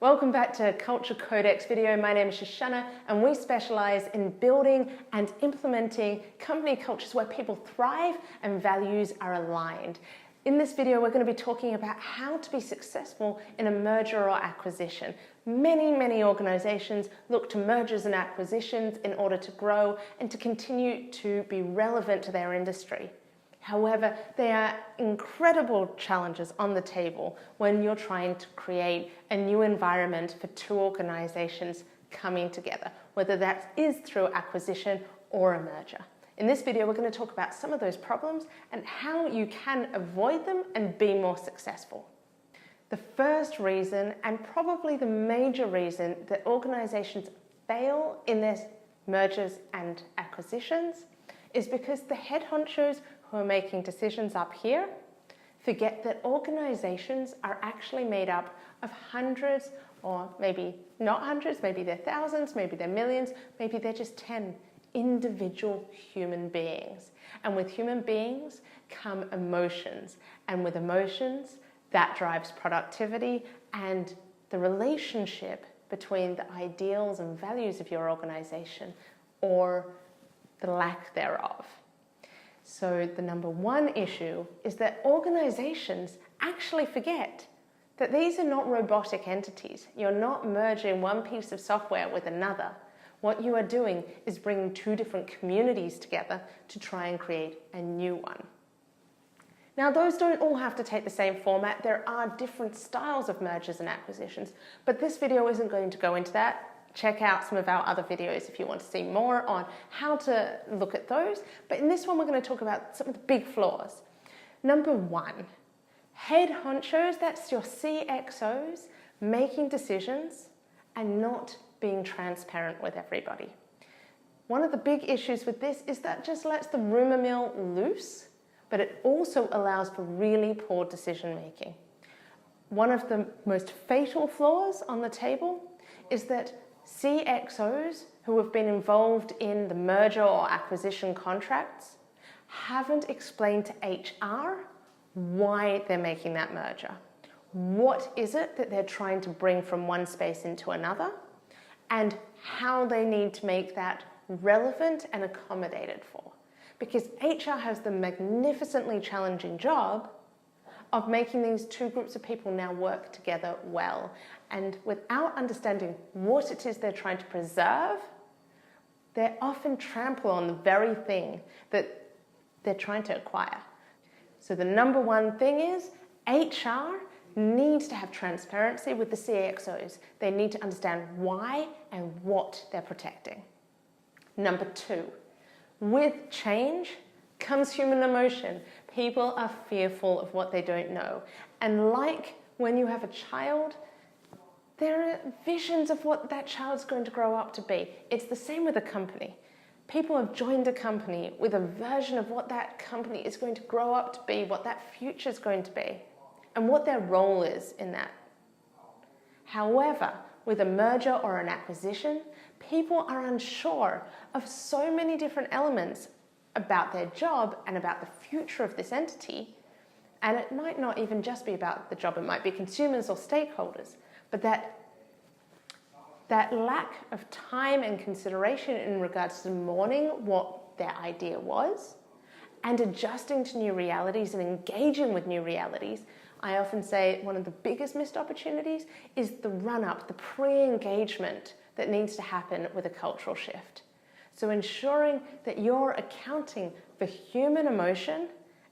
Welcome back to Culture Codex video. My name is Shoshana and we specialize in building and implementing company cultures where people thrive and values are aligned. In this video, we're going to be talking about how to be successful in a merger or acquisition. Many organizations look to mergers and acquisitions in order to grow and to continue to be relevant to their industry. However, there are incredible challenges on the table when you're trying to create a new environment for two organizations coming together, whether that is through acquisition or a merger. In this video, we're going to talk about some of those problems and how you can avoid them and be more successful. The first reason, and probably the major reason, that organizations fail in their mergers and acquisitions is because the headhunters who are making decisions up here forget that organizations are actually made up of hundreds, or maybe not hundreds, maybe they're thousands, maybe they're millions, maybe they're just 10 individual human beings. And with human beings come emotions, and with emotions that drives productivity and the relationship between the ideals and values of your organization, or the lack thereof. So the number one issue is that organizations actually forget that these are not robotic entities. You're not merging one piece of software with another. What you are doing is bringing two different communities together to try and create a new one. Now, those don't all have to take the same format. There are different styles of mergers and acquisitions, but this video isn't going to go into that. Check out some of our other videos if you want to see more on how to look at those. But in this one, we're going to talk about some of the big flaws. Number one, head honchos, that's your CXOs, making decisions and not being transparent with everybody. One of the big issues with this is that just lets the rumor mill loose, but it also allows for really poor decision making. One of the most fatal flaws on the table is that CXOs who have been involved in the merger or acquisition contracts haven't explained to HR why they're making that merger. What is it that they're trying to bring from one space into another, and how they need to make that relevant and accommodated for. Because HR has the magnificently challenging job of making these two groups of people now work together well. And without understanding what it is they're trying to preserve, they often trample on the very thing that they're trying to acquire. So the number one thing is HR needs to have transparency with the CXOs. They need to understand why and what they're protecting. Number two, with change comes human emotion. People are fearful of what they don't know. And like when you have a child, there are visions of what that child's going to grow up to be. It's the same with a company. People have joined a company with a version of what that company is going to grow up to be, what that future is going to be, and what their role is in that. However, with a merger or an acquisition, people are unsure of so many different elements about their job and about the future of this entity. And it might not even just be about the job, it might be consumers or stakeholders, but that lack of time and consideration in regards to mourning what their idea was and adjusting to new realities and engaging with new realities. I often say one of the biggest missed opportunities is the run-up, the pre-engagement that needs to happen with a cultural shift. So ensuring that you're accounting for human emotion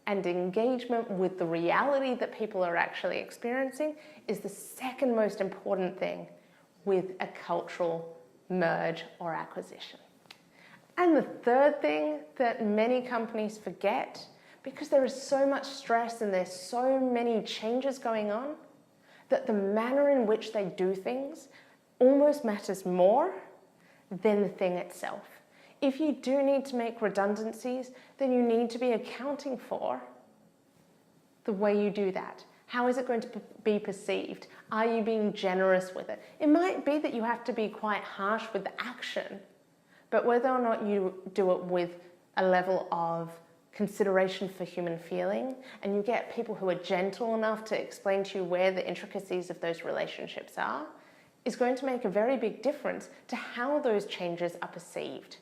and engagement with the reality that people are actually experiencing is the second most important thing with a cultural merge or acquisition. And the third thing that many companies forget, because there is so much stress and there's so many changes going on, that the manner in which they do things almost matters more than the thing itself. If you do need to make redundancies, then you need to be accounting for the way you do that. How is it going to be perceived? Are you being generous with it? It might be that you have to be quite harsh with the action, but whether or not you do it with a level of consideration for human feeling, and you get people who are gentle enough to explain to you where the intricacies of those relationships are, is going to make a very big difference to how those changes are perceived.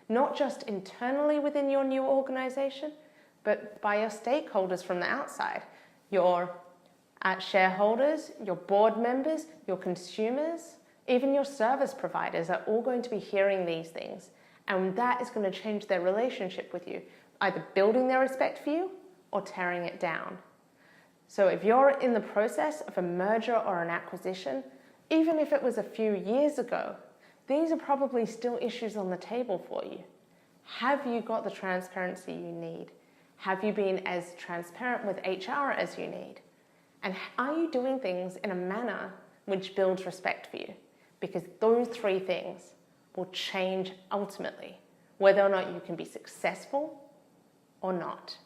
Not just internally within your new organization, but by your stakeholders from the outside. Your shareholders, your board members, your consumers, even your service providers are all going to be hearing these things. And that is going to change their relationship with you, either building their respect for you or tearing it down. So if you're in the process of a merger or an acquisition, even if it was a few years ago, these are probably still issues on the table for you. Have you got the transparency you need? Have you been as transparent with HR as you need? And are you doing things in a manner which builds respect for you? Because those three things will change ultimately whether or not you can be successful or not.